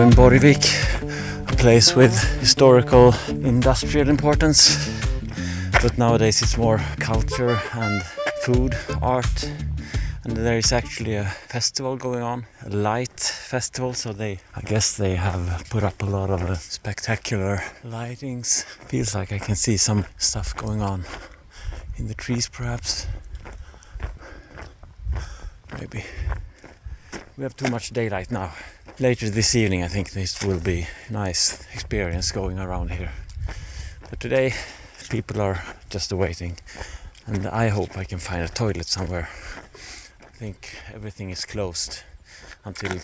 in Borgvik, a place with historical industrial importance, but nowadays it's more culture and food, art, and there is actually a festival going on, a light festival, so I guess they have put up a lot of spectacular lightings. Feels like I can see some stuff going on in the trees perhaps. Maybe. We have too much daylight now. Later this evening I think this will be a nice experience going around here. But today people are just waiting, and I hope I can find a toilet somewhere. I think everything is closed until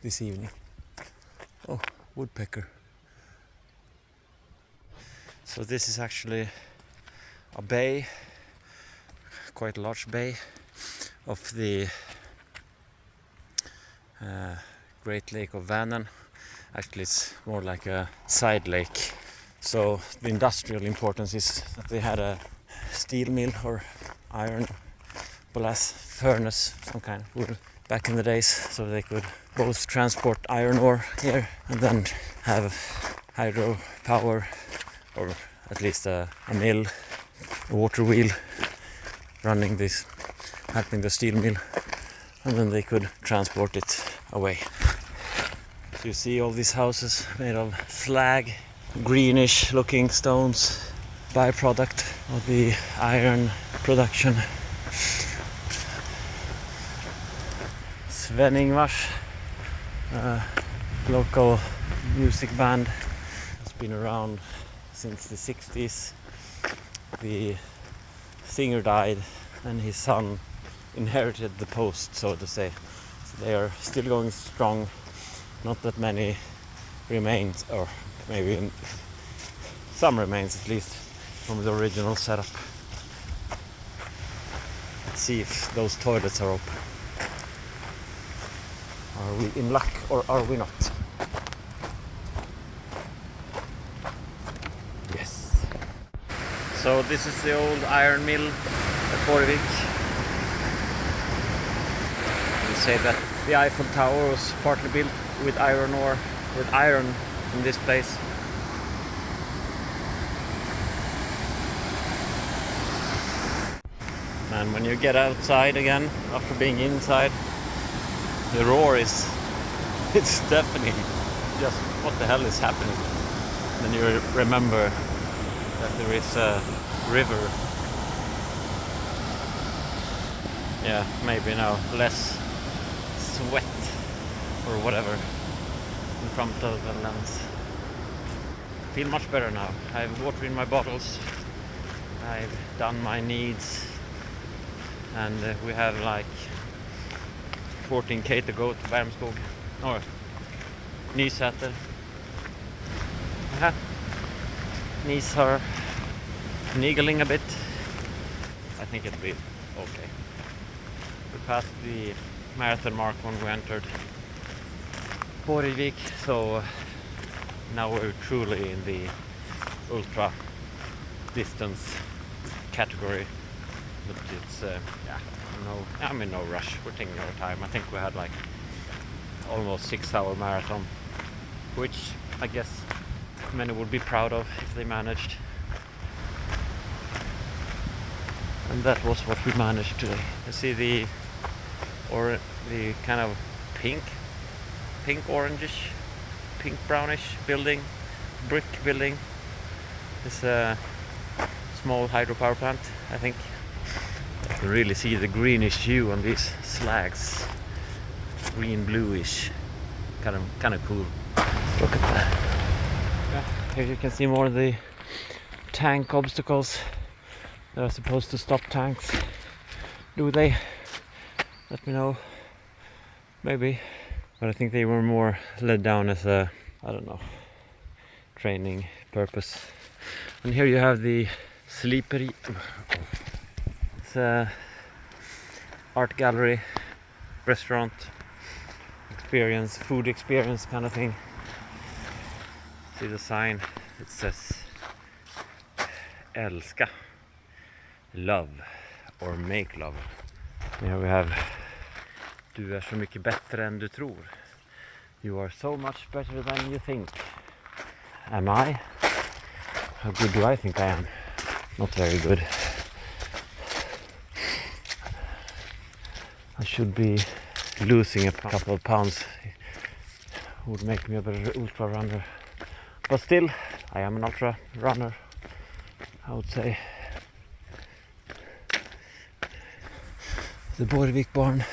this evening. Oh, woodpecker. So this is actually a bay, quite a large bay of the Great Lake of Vänern. Actually it's more like a side lake. So the industrial importance is that they had a steel mill or iron blast furnace, some kind of wood, back in the days, so they could both transport iron ore here and then have hydro power, or at least a mill, a water wheel running this, helping the steel mill, and then they could transport it away. So you see all these houses made of slag, greenish looking stones, byproduct of the iron production. VIKINGS, local music band, has been around since the 60s. The singer died and his son inherited the post, so to say. So they are still going strong. Not that many remains, or maybe some remains at least, from the original setup. Let's see if those toilets are open. Are we in luck or are we not? Yes. So this is the old iron mill at Borgvik. We say that the Eiffel Tower was partly built with iron ore, with iron in this place. And when you get outside again after being inside, the roar is, it's deafening. Just what the hell is happening? Then you remember that there is a river. Yeah, maybe now less sweat or whatever in front of the lens. Feel much better now. I have water in my bottles. I've done my needs, and we have like 14k to go to Barmskog or Nysäter. Knees are niggling a bit. I think it'll be okay. We passed the marathon mark when we entered Borgvik, so now we're truly in the ultra distance category. But it's I'm in no rush. We're taking our time. I think we had like almost 6-hour marathon, which I guess many would be proud of if they managed. And that was what we managed today. You see the kind of pink orangish, pink brownish building, brick building. It's a small hydropower plant, I think. You can really see the greenish hue on these slags, green bluish, kind of cool. Look at that. Yeah, here you can see more of the tank obstacles. They're supposed to stop tanks. Do they? Let me know. Maybe. But I think they were more led down as a, I don't know, training purpose. And here you have the Sleepery. It's a art gallery, restaurant experience, food experience kind of thing. See the sign, it says älska, love, or make love. Here we have Du är så mycket bättre än du tror. You are so much better than you think. Am I? How good do I think I am? Not very good. I should be losing a couple of pounds. Would make me a better ultra runner. But still, I am an ultra runner, I would say. The Borgvik barn,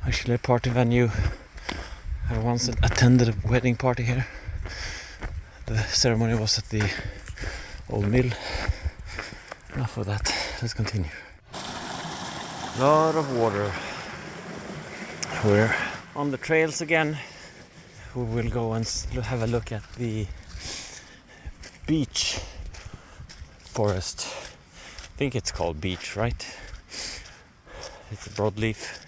actually a party venue. I once attended a wedding party here. The ceremony was at the old mill. Enough of that, let's continue. Lot of water. We're on the trails again. We will go and have a look at the beech forest. I think it's called beech, right? It's a broadleaf.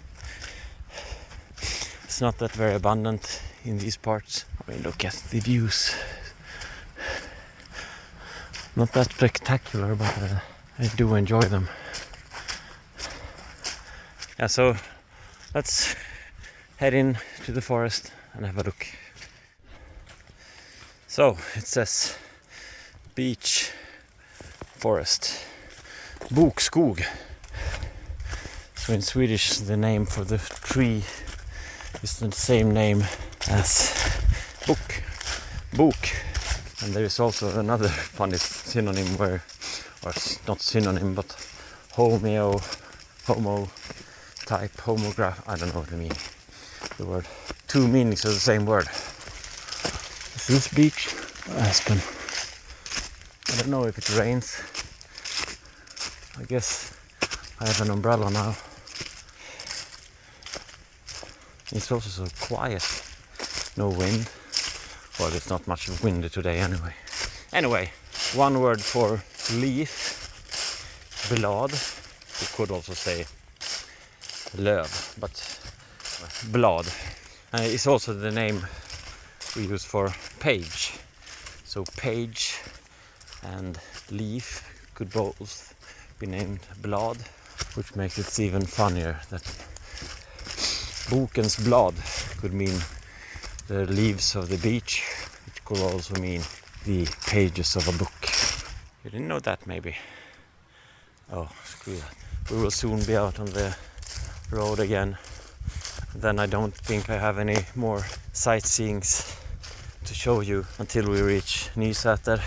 It's not that very abundant in these parts. I mean, look at the views. Not that spectacular, but I do enjoy them. Yeah, so let's head in to the forest and have a look. So it says beech forest, bokskog. So in Swedish the name for the tree is the same name as bok. And there is also another funny synonym where, or not synonym, but homo type, homograph, I don't know what I mean. The word. Two meanings of the same word. Is this beech or aspen? I don't know if it rains. I guess I have an umbrella now. It's also so quiet. No wind. Well, it's not much of wind today anyway. Anyway, one word for leaf. Blad. You could also say löv, but blad. It's also the name we use for page. So page and leaf could both be named blad, which makes it even funnier that bokens blad could mean the leaves of the beech. It could also mean the pages of a book. You didn't know that, maybe? Oh, screw that. We will soon be out on the road again. Then I don't think I have any more sightseeings to show you until we reach Nysäter,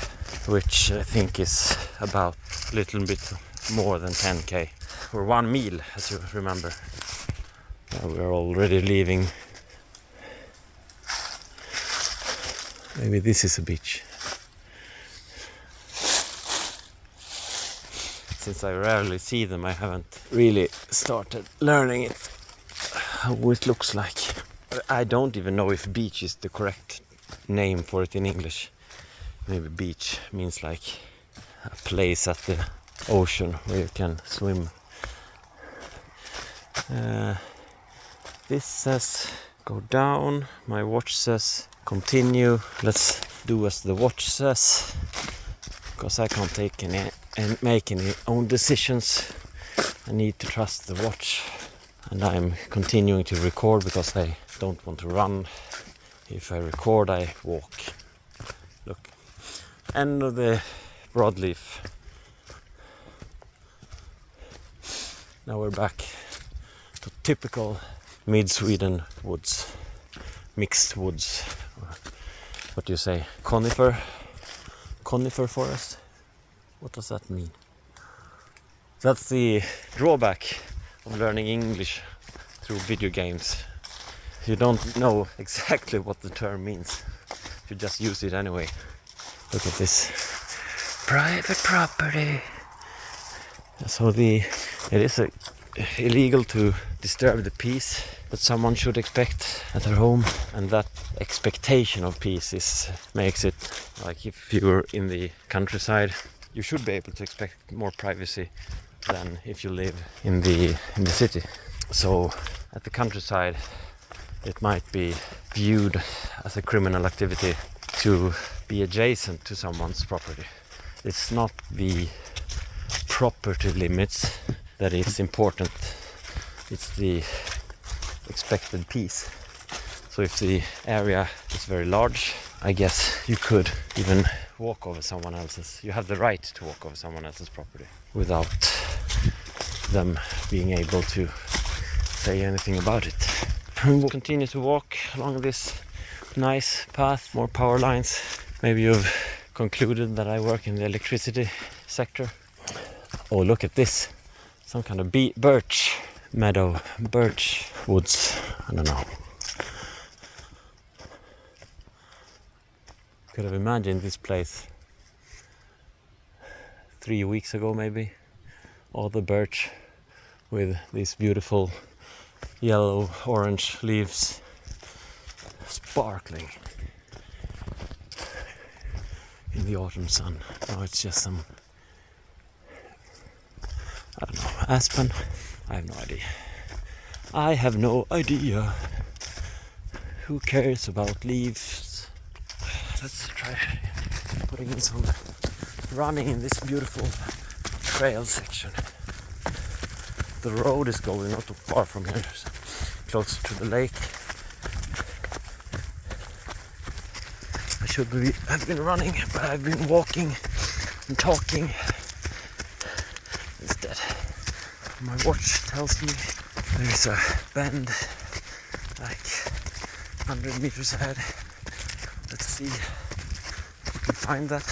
which I think is about a little bit more than 10k. Or 1 mile, as you remember. We're already leaving. Maybe this is a beach. Since I rarely see them, I haven't really started learning it, how it looks like. I don't even know if beach is the correct name for it in English. Maybe beach means like a place at the ocean where you can swim. This says go down, my watch says continue. Let's do as the watch says, because I can't take any and make any own decisions. I need to trust the watch, and I'm continuing to record because I don't want to run. If I record, I walk. Look, end of the broadleaf. Now we're back to typical mid-Sweden woods, mixed woods. What do you say? Conifer forest? What does that mean? That's the drawback of learning English through video games. You don't know exactly what the term means. You just use it anyway. Look at this. Private property. So it is illegal to disturb the peace that someone should expect at their home, and that expectation of peace makes it like if you're in the countryside, you should be able to expect more privacy than if you live in the city. So at the countryside, it might be viewed as a criminal activity to be adjacent to someone's property. It's not the property limits that is important, it's the expected peace. So if the area is very large, I guess you could even walk over someone else's. You have the right to walk over someone else's property without them being able to say anything about it. And we'll continue to walk along this nice path, more power lines. Maybe you've concluded that I work in the electricity sector. Oh, look at this. Some kind of birch meadow, birch woods. I don't know. Could have imagined this place 3 weeks ago, maybe. All the birch with these beautiful yellow orange leaves sparkling in the autumn sun. Now it's just some, I don't know, aspen. I have no idea. I have no idea. Who cares about leaves? Let's try putting in some running in this beautiful trail section. The road is going not too far from here, so closer to the lake. I should have been running, but I've been walking and talking instead. My watch tells me there's a bend like 100 meters ahead. Let's see if we can find that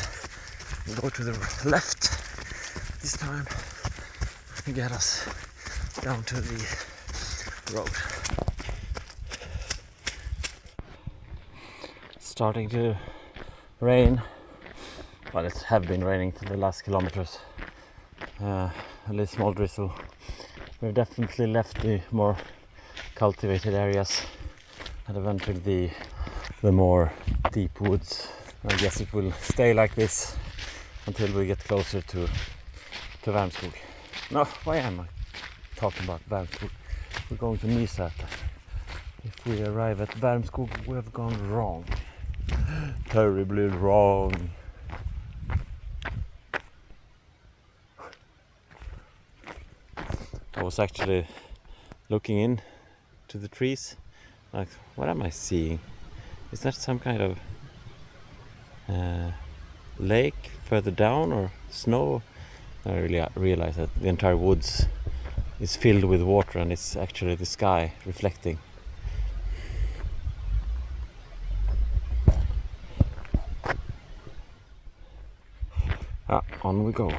and go to the left this time and get us down to the road. It's starting to rain. Well, it have been raining for the last kilometers. A little small drizzle. We've definitely left the more cultivated areas and have entered the more deep woods. I guess it will stay like this until we get closer to Värmskog. No, why am I talking about Värmskog? We're going to Nysäter. If we arrive at Värmskog, we have gone wrong. Terribly wrong. I was actually looking in to the trees, like, what am I seeing? Is that some kind of lake further down or snow? I really realized that the entire woods is filled with water and it's actually the sky reflecting. On we go.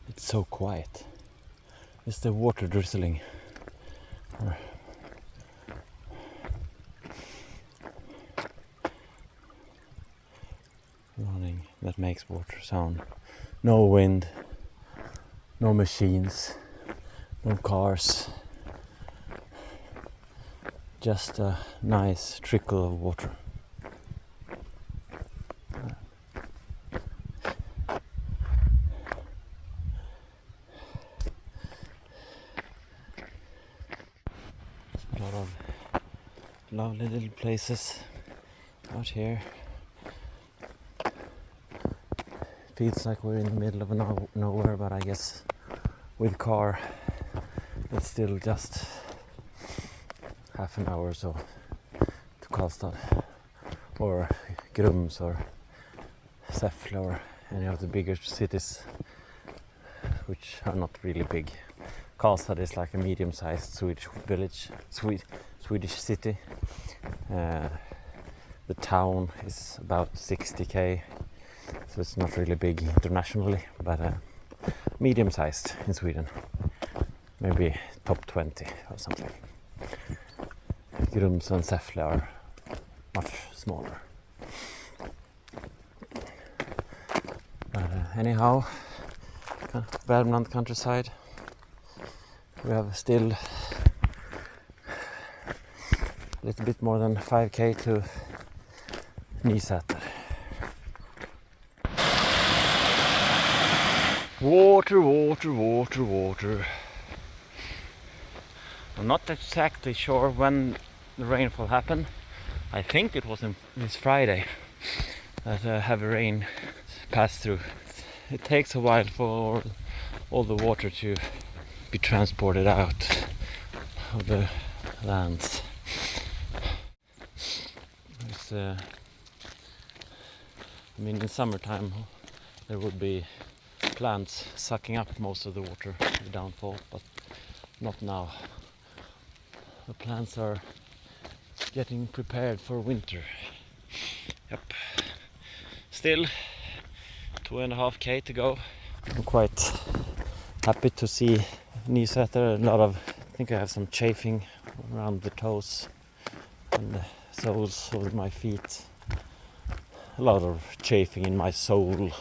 It's so quiet. It's the water drizzling. Running, that makes water sound. No wind, no machines, no cars. Just a nice trickle of water. A lot of lovely little places out here. Feels like we're in the middle of nowhere, but I guess with car it's still just half an hour or so to Karlstad or Grums or Säffle or any of the bigger cities, which are not really big. Karlstad is like a medium-sized Swedish village, Swedish city. The town is about 60k, so it's not really big internationally, but medium-sized in Sweden. Maybe top 20 or something. Grums and Säffle are much smaller. Anyhow, Värmland countryside. We have still a little bit more than 5k to Nysäter. Water, water, water, water. I'm not exactly sure when the rainfall happened. I think it was this Friday that heavy rain passed through. It takes a while for all the water to be transported out of the lands. because I mean, in summertime there would be plants sucking up most of the water, the downfall, but not now. The plants are getting prepared for winter. Yep. Still 2.5 k to go. I'm quite happy to see Nysäter. I think I have some chafing around the toes and the soles of my feet. A lot of chafing in my soul,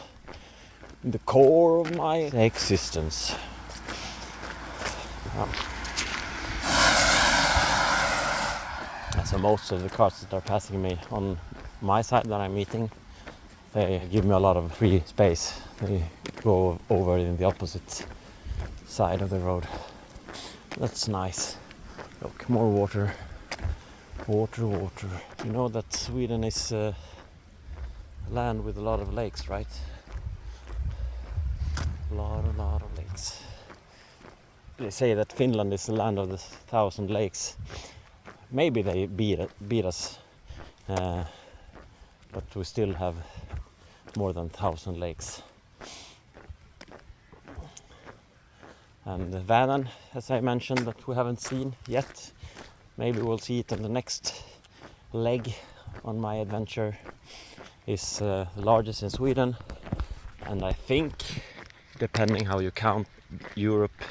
in the core of my existence. So most of the cars that are passing me on my side that I'm meeting, they give me a lot of free space. They go over in the opposite side of the road. That's nice. Look, more water. Water. You know that Sweden is a land with a lot of lakes, right? A lot of lakes. They say that Finland is the land of the 1,000 lakes. Maybe they beat us, but we still have more than 1,000 lakes. And Vänern, as I mentioned, that we haven't seen yet. Maybe we'll see it on the next leg on my adventure. Is the largest in Sweden, and I think, depending how you count, Europe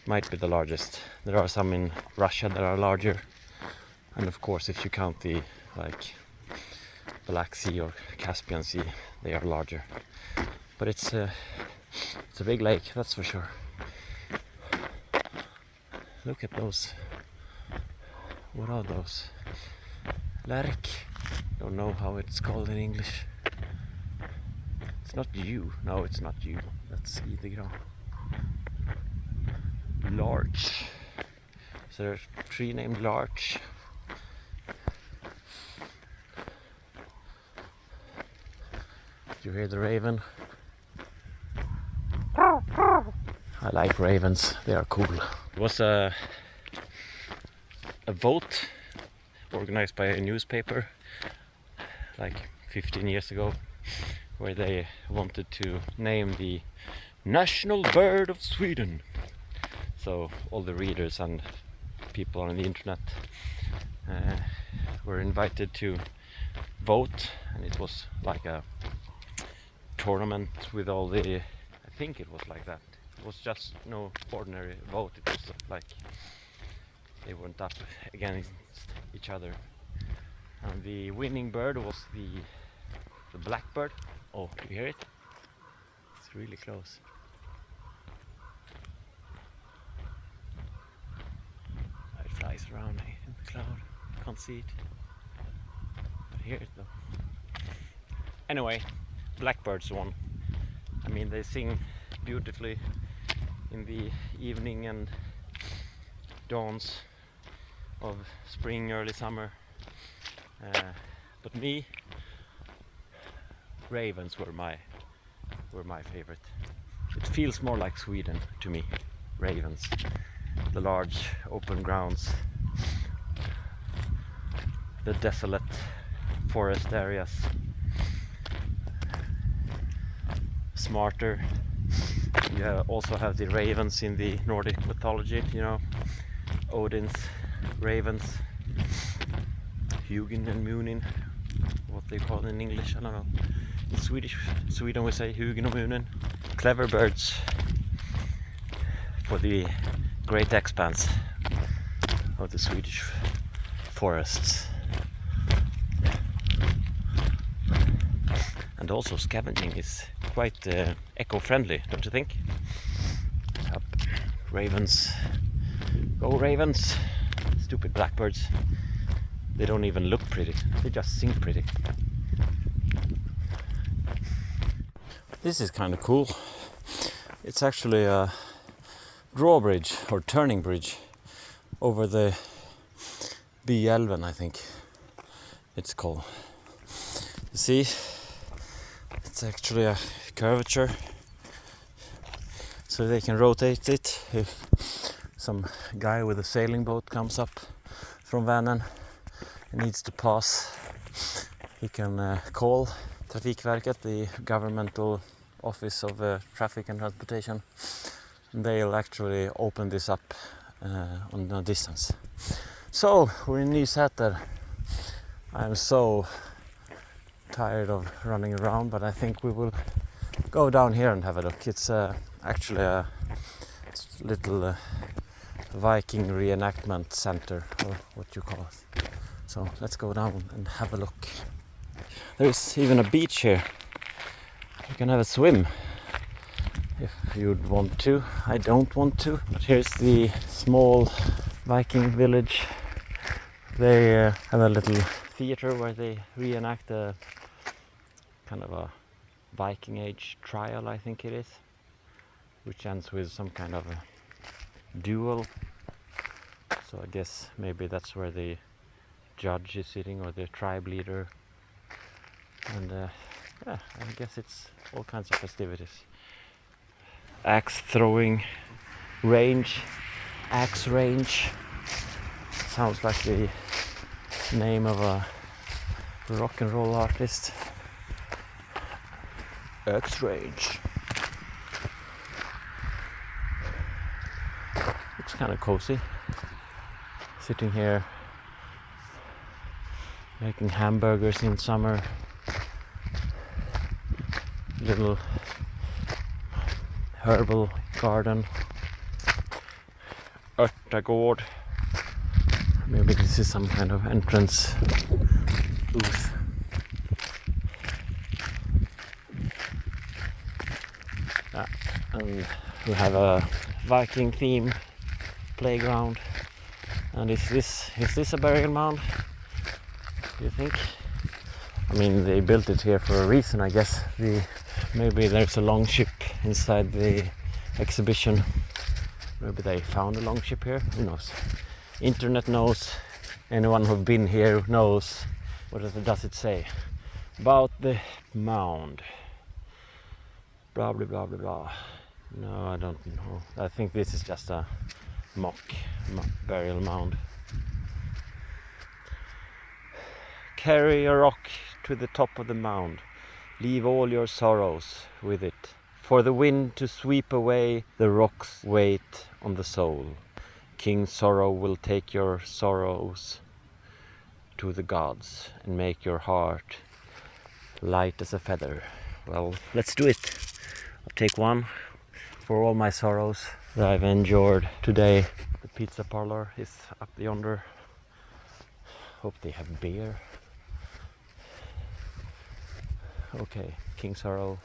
might be the largest. There are some in Russia that are larger, and of course if you count the Black Sea or Caspian Sea, they are larger. But it's a big lake, that's for sure. Look at those. What are those? Lärk. Don't know how it's called in English. It's not you. No, it's not you. That's Idegran. Larch. Is there a tree named Larch? Do you hear the raven? I like ravens. They are cool. It was a vote organized by a newspaper like 15 years ago, where they wanted to name the national bird of Sweden. So all the readers and people on the internet were invited to vote, and it was like a tournament with all the, I think it was like that. It was just no ordinary vote. It was like they went up against each other. And the winning bird was the blackbird. Oh, you hear it? It's really close. It flies around in the cloud. Can't see it. But I hear it though. Anyway, blackbirds won. I mean, they sing beautifully in the evening and dawns of spring, early summer. But me, ravens were my favorite. It feels more like Sweden to me. Ravens, the large open grounds, the desolate forest areas. Smarter. You also have the ravens in the Nordic mythology. You know, Odin's ravens. Hugin and Munin, what they call it in English, I don't know. In Sweden we say Hugin och Munin. Clever birds for the great expanse of the Swedish forests. And also scavenging is quite eco-friendly, don't you think? Yep. Ravens, go ravens! Stupid blackbirds. They don't even look pretty, they just sing pretty. This is kind of cool. It's actually a drawbridge or turning bridge over the Byälven, I think it's called. You see, it's actually a curvature, so they can rotate it if some guy with a sailing boat comes up from Vänern and needs to pass he can call Trafikverket, the governmental office of traffic and transportation. They'll actually open this up on a distance. So we're in Nysäter. I'm so tired of running around, but I think we will go down here and have a look. It's actually a little Viking reenactment center, or what you call it. So let's go down and have a look. There's even a beach here. You can have a swim if you'd want to. I don't want to. But here's the small Viking village. They have a little theater where they reenact a kind of a Viking age trial, I think it is, which ends with some kind of a duel. So I guess maybe that's where the judge is sitting, or the tribe leader. And yeah, I guess it's all kinds of festivities. Axe throwing range, axe range. Sounds like the name of a rock and roll artist. Axe range. Looks kind of cozy. Sitting here making hamburgers in summer. Little herbal garden. Örtagård. Maybe this is some kind of entrance booth. And we have a Viking theme playground. And is this a burial mound? Do you think? I mean, they built it here for a reason, I guess. Maybe there's a longship inside the exhibition. Maybe they found a longship here. Who knows? Internet knows. Anyone who's been here knows. What does it say about the mound? Blah blah blah blah blah. No, I don't know. I think this is just a mock burial mound. Carry a rock to the top of the mound. Leave all your sorrows with it. For the wind to sweep away the rock's weight on the soul. King Sorrow will take your sorrows to the gods and make your heart light as a feather. Well, let's do it. I'll take one for all my sorrows that I've endured today. The pizza parlor is up yonder. Hope they have beer. Okay, King Sorrow,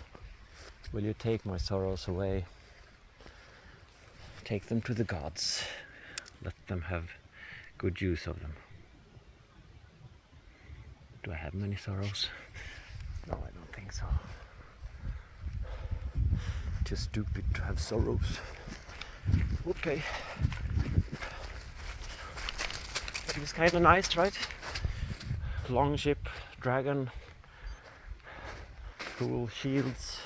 will you take my sorrows away? Take them to the gods. Let them have good use of them. Do I have many sorrows? No, I don't think so. Too stupid to have sorrows. Okay. But it was kind of nice, right? Longship, dragon, cool shields.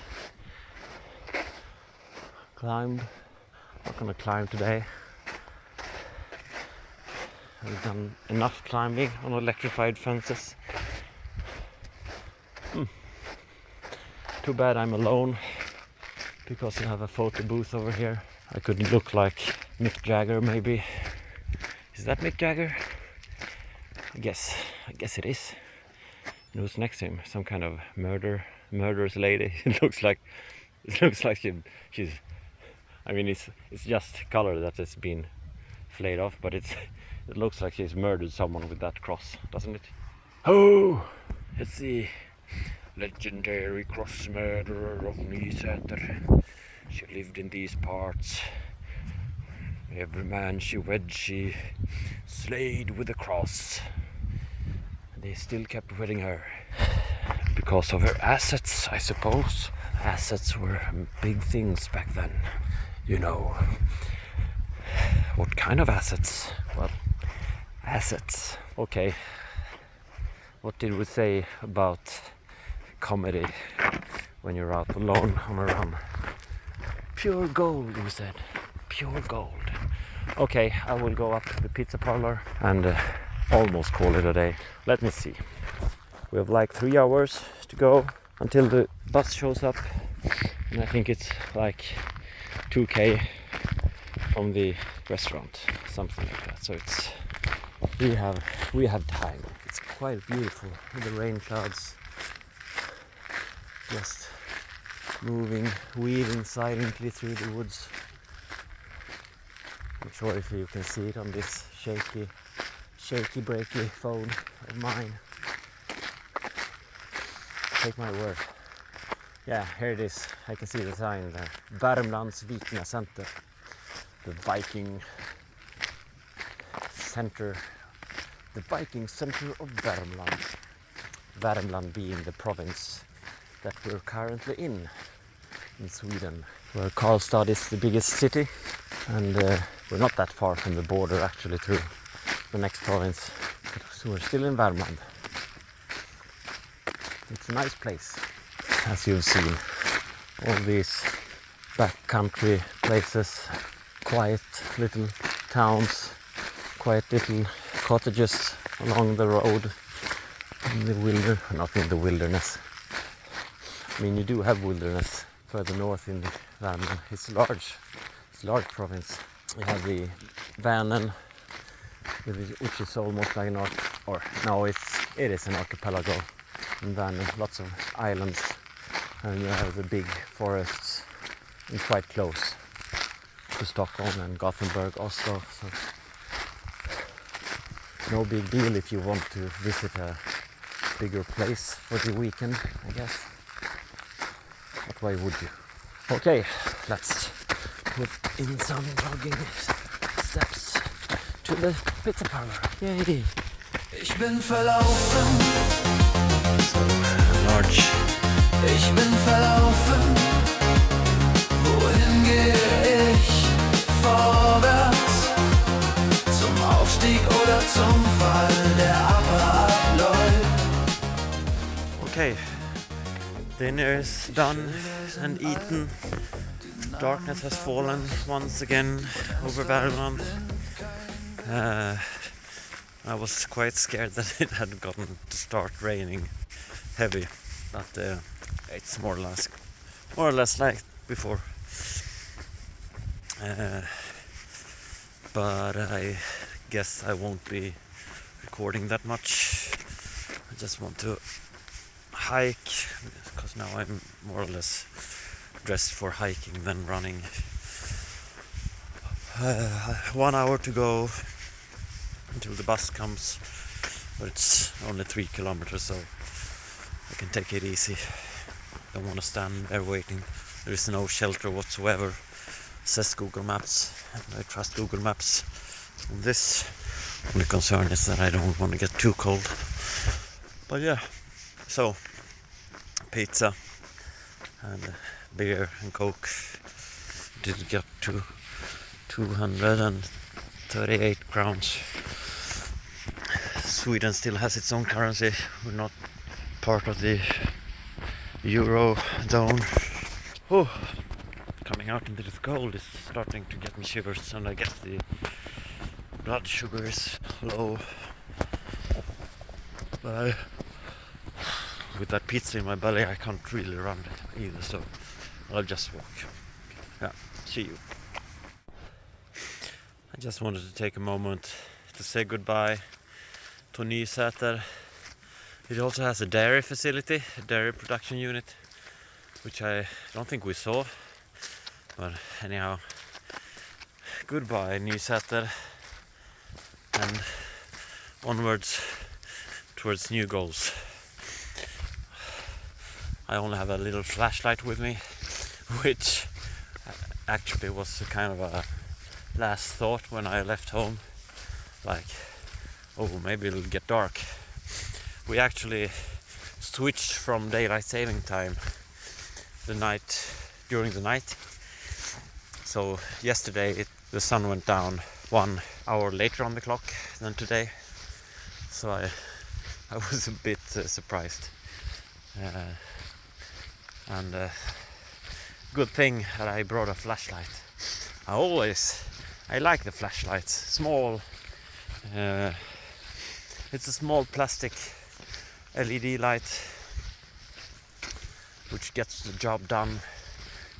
Climbed. Not gonna climb today. I've done enough climbing on electrified fences. Too bad I'm alone, because I have a photo booth over here. I could look like Mick Jagger, maybe. Is that Mick Jagger? I guess it is. And who's next to him? Some kind of murderous lady. It looks like she's. I mean, it's just color that has been flayed off, but it looks like she's murdered someone with that cross, doesn't it? Oh, it's the legendary cross murderer of Nysäter. She lived in these parts. Every man she wed, she slayed with a cross. They still kept wedding her because of her assets, I suppose. Assets were big things back then, you know. What kind of assets? Well, assets. Okay. What did we say about comedy when you're out alone on a run? Pure gold, we said. Pure gold. Okay, I will go up to the pizza parlor and almost call it a day. Let me see. We have like 3 hours to go until the bus shows up, and I think it's like 2k from the restaurant, something like that. So it's we have time. It's quite beautiful with the rain clouds just moving, weaving silently through the woods. Not sure if you can see it on this shaky breaky phone of mine. Take my word. Yeah, here it is. I can see the sign there. Värmlands Vikinga Center. The Viking Center. The Viking Center of Värmland. Värmland being the province that we're currently in Sweden. Where Karlstad is the biggest city. And we're not that far from the border actually through the next province. So we're still in Värmland. It's a nice place, as you've seen. All these backcountry places, quiet little towns, quiet little cottages along the road in the not in the wilderness. I mean, you do have wilderness further north in Värmland. It's a large province. You have the Vänern, which is almost like it is an archipelago in Vänern, lots of islands, and you have the big forests and quite close to Stockholm and Gothenburg, Oslo, so no big deal if you want to visit a bigger place for the weekend, I guess. But why would you? Okay, let's put in some jogging steps to the pizza parlor. Yay! Ich bin verlaufen. So large. Ich bin verlaufen. Wohin gehe ich? Vorwärts. Zum Aufstieg oder zum Fall, der abläuft. Okay, dinner is done and eaten. Darkness has fallen once again over Värmland. I was quite scared that it had gotten to start raining heavy, but it's more or less like before. But I guess I won't be recording that much. I just want to hike, because now I'm more or less dressed for hiking than running. 1 hour to go until the bus comes, but it's only 3 kilometers, so I can take it easy. Don't want to stand there waiting. There is no shelter whatsoever, says Google Maps, and I trust Google Maps on this. Only concern is that I don't want to get too cold. But yeah, so pizza and beer and coke did get to 238 crowns. Sweden still has its own currency. We're not part of the Euro zone. Oh, coming out into the cold is starting to get me shivers, and I guess the blood sugar is low. But with that pizza in my belly, I can't really run either, so I'll just walk. Yeah, see you. I just wanted to take a moment to say goodbye to Nysäter. It also has a dairy facility, a dairy production unit, which I don't think we saw. But anyhow, goodbye Nysäter, and onwards towards new goals. I only have a little flashlight with me, which actually was a kind of a last thought when I left home, like, oh, maybe it'll get dark. We actually switched from daylight saving time during the night. So yesterday the sun went down 1 hour later on the clock than today. So I was a bit surprised. And good thing that I brought a flashlight. I like the flashlights. Small. It's a small plastic LED light, which gets the job done.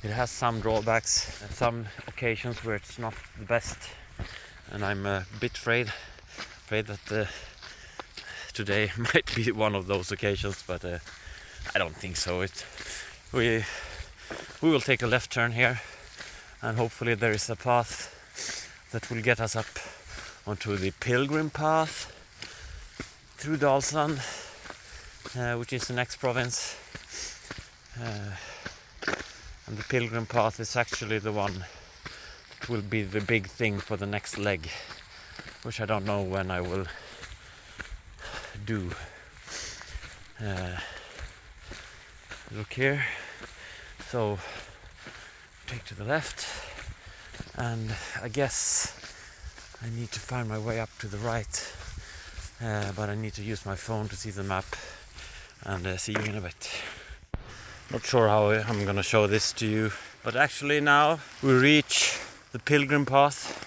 It has some drawbacks, some occasions where it's not the best, and I'm a bit afraid that today might be one of those occasions, but I don't think so. We will take a left turn here, and hopefully there is a path that will get us up onto the pilgrim path through Karlstad, which is the next province. And the pilgrim path is actually the one that will be the big thing for the next leg, which I don't know when I will do. Look here, so take to the left, and I guess I need to find my way up to the right, but I need to use my phone to see the map, and see you in a bit. Not sure how I'm gonna show this to you, but actually now we reach the pilgrim path,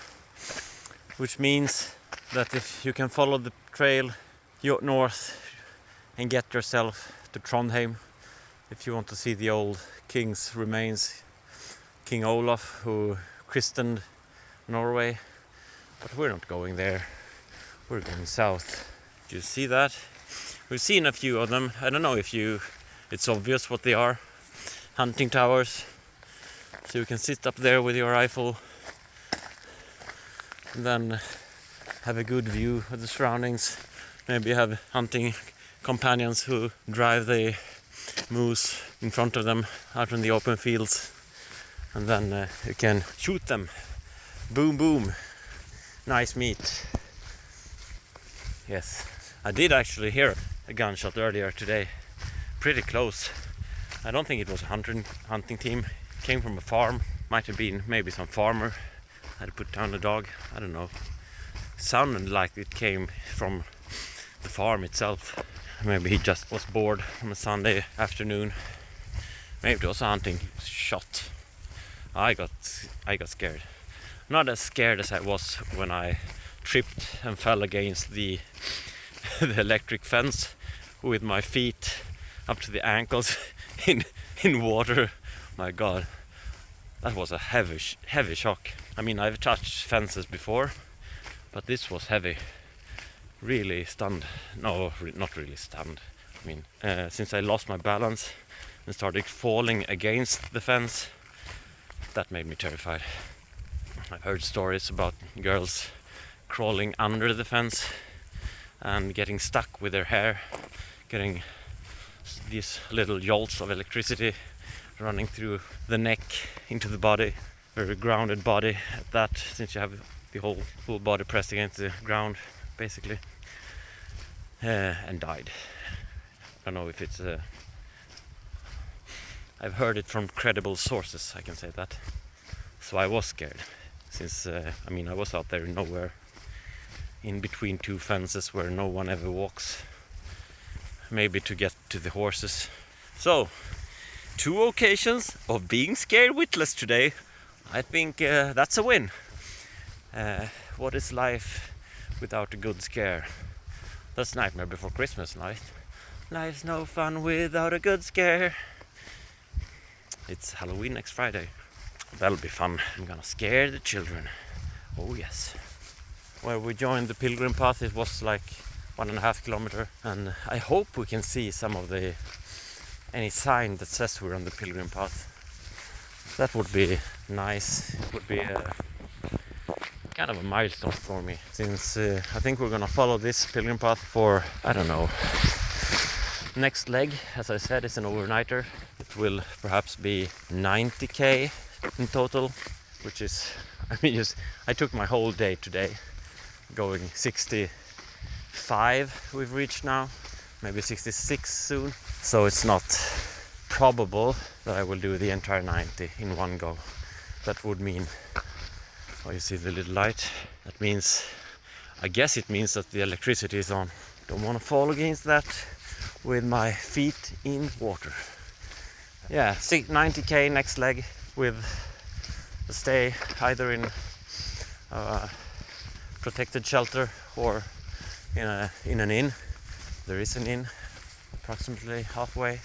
which means that if you can follow the trail north and get yourself to Trondheim, if you want to see the old king's remains, King Olaf, who christened Norway. But we're not going there, we're going south. Do you see that? We've seen a few of them. I don't know if it's obvious what they are. Hunting towers. So you can sit up there with your rifle and then have a good view of the surroundings. Maybe have hunting companions who drive the moose in front of them out in the open fields, and then you can shoot them. Boom boom, nice meat. Yes, I did actually hear a gunshot earlier today, pretty close. I don't think it was a hunting team. It came from a farm, might have been maybe some farmer had put down a dog, I don't know. It sounded like it came from the farm itself. Maybe he just was bored on a Sunday afternoon. Maybe it was a hunting shot. I got scared. Not as scared as I was when I tripped and fell against the electric fence with my feet up to the ankles in water. My God, that was a heavy shock. I mean, I've touched fences before, but this was heavy. Really stunned. No, not really stunned. I mean, since I lost my balance and started falling against the fence, that made me terrified. I've heard stories about girls crawling under the fence and getting stuck with their hair, getting these little jolts of electricity running through the neck into the body. Very grounded body at that, since you have the whole full body pressed against the ground basically, and died. I don't know if it's I've heard it from credible sources, I can say that. So I was scared, since I mean, I was out there nowhere, in between two fences where no one ever walks, maybe to get to the horses. So 2 occasions of being scared witless today. I think that's a win. What is life without a good scare? That's Nightmare Before Christmas, right? Life's no fun without a good scare. It's Halloween next Friday. That'll be fun. I'm gonna scare the children. Oh yes. Where we joined the pilgrim path, it was like 1.5 kilometers, and I hope we can see some of any sign that says we're on the pilgrim path. That would be nice. It would be kind of a milestone for me, since I think we're gonna follow this pilgrim path for, I don't know. Next leg, as I said, is an overnighter. It will perhaps be 90k in total, which is, I mean, I took my whole day today, going 65 we've reached now, maybe 66 soon. So it's not probable that I will do the entire 90 in one go. That would mean, oh, you see the little light? That means, I guess it means that the electricity is on. Don't want to fall against that with my feet in water. Yeah, 90k next leg, with a stay either in protected shelter or in an inn. There is an inn. approximately halfway,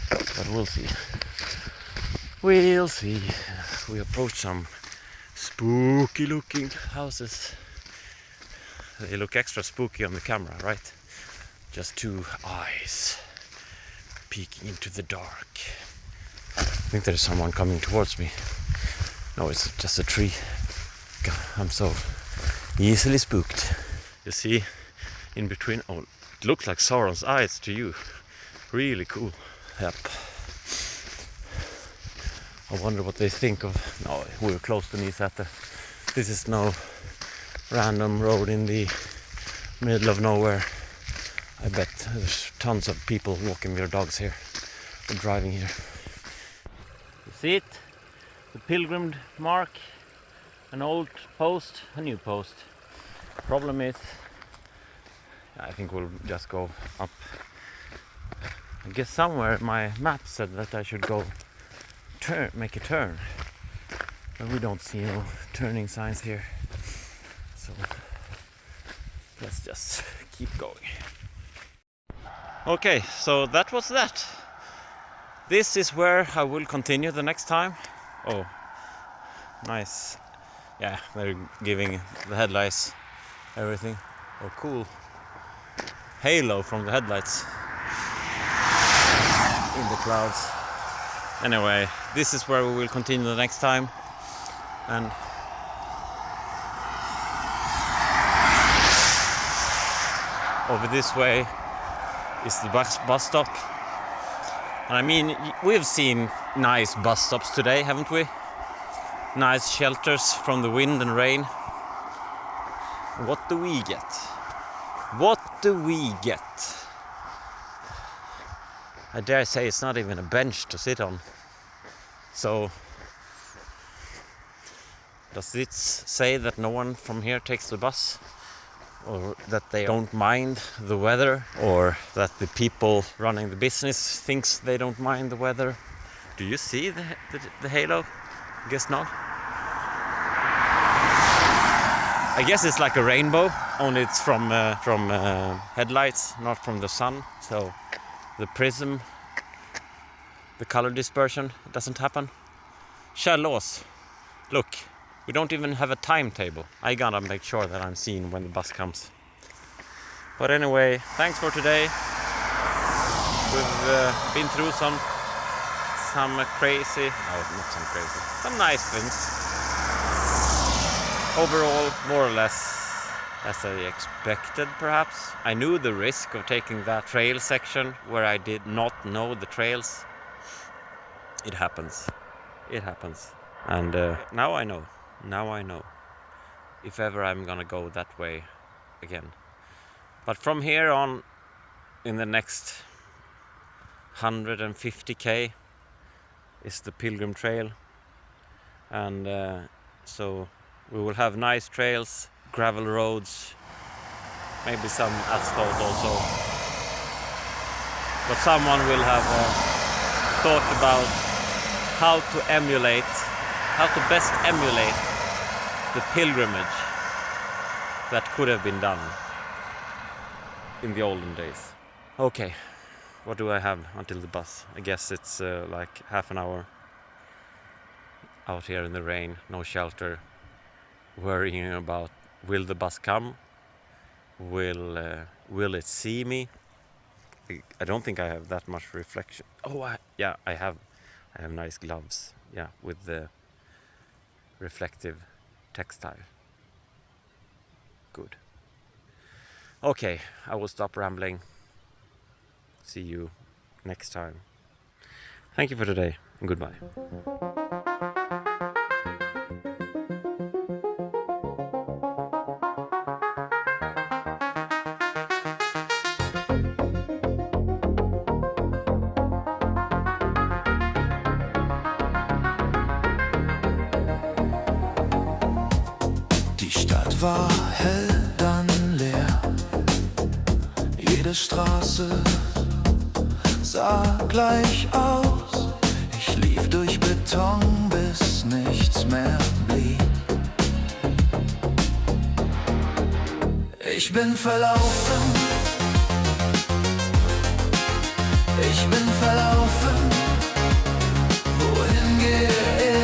but we'll see. We'll see. We approach some spooky looking houses. They look extra spooky on the camera, right? Just two eyes peeking into the dark. I think there's someone coming towards me. No, it's just a tree. God, I'm so easily spooked. You see, in between, oh, it looks like Sauron's eyes to you. Really cool. Yep. I wonder what they think of. No, we're close to Nysäter. This is no random road in the middle of nowhere. I bet there's tons of people walking their dogs here or driving here. You see it? The pilgrim mark, an old post, a new post. Problem is, I think we'll just go up. I guess somewhere my map said that I should go make a turn, but we don't see no turning signs here, so let's just keep going. Okay, so that was that. This is where I will continue the next time. Oh, nice. Yeah, they're giving the headlights everything. Oh, cool halo from the headlights in the clouds. Anyway, this is where we will continue the next time, and over this way is the bus stop. And I mean, we've seen nice bus stops today, haven't we? Nice shelters from the wind and rain. What do we get? What do we get? I dare say it's not even a bench to sit on. So, does it say that no one from here takes the bus? Or that they don't mind the weather? Or that the people running the business thinks they don't mind the weather? Do you see the halo? I guess not. I guess it's like a rainbow, only it's from headlights, not from the sun. So the prism, the color dispersion doesn't happen. Källås. Look, we don't even have a timetable. I gotta make sure that I'm seen when the bus comes. But anyway, thanks for today. We've been through some crazy, no, not some crazy, some nice things. Overall, more or less as I expected, perhaps. I knew the risk of taking that trail section where I did not know the trails. It happens. It happens. And now I know. Now I know. If ever I'm gonna go that way again. But from here on, in the next 150k is the Pilgrim Trail. And so we will have nice trails, gravel roads, maybe some asphalt also. But someone will have thought about how to best emulate the pilgrimage that could have been done in the olden days. Okay, what do I have until the bus? I guess it's like half an hour out here in the rain, no shelter, worrying about will the bus come? Will it see me? I don't think I have that much reflection. Oh, I have nice gloves. Yeah, with the reflective textile. Good. Okay, I will stop rambling. See you next time. Thank you for today and goodbye. War hell, dann leer. Jede Straße sah gleich aus. Ich lief durch Beton, bis nichts mehr blieb. Ich bin verlaufen Ich bin verlaufen, wohin gehe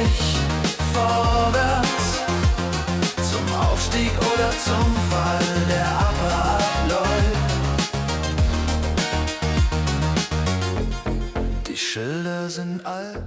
ich? Vorwärts, zum Aufstieg oder zum Fall, der abläuft. Die Schilder sind alt,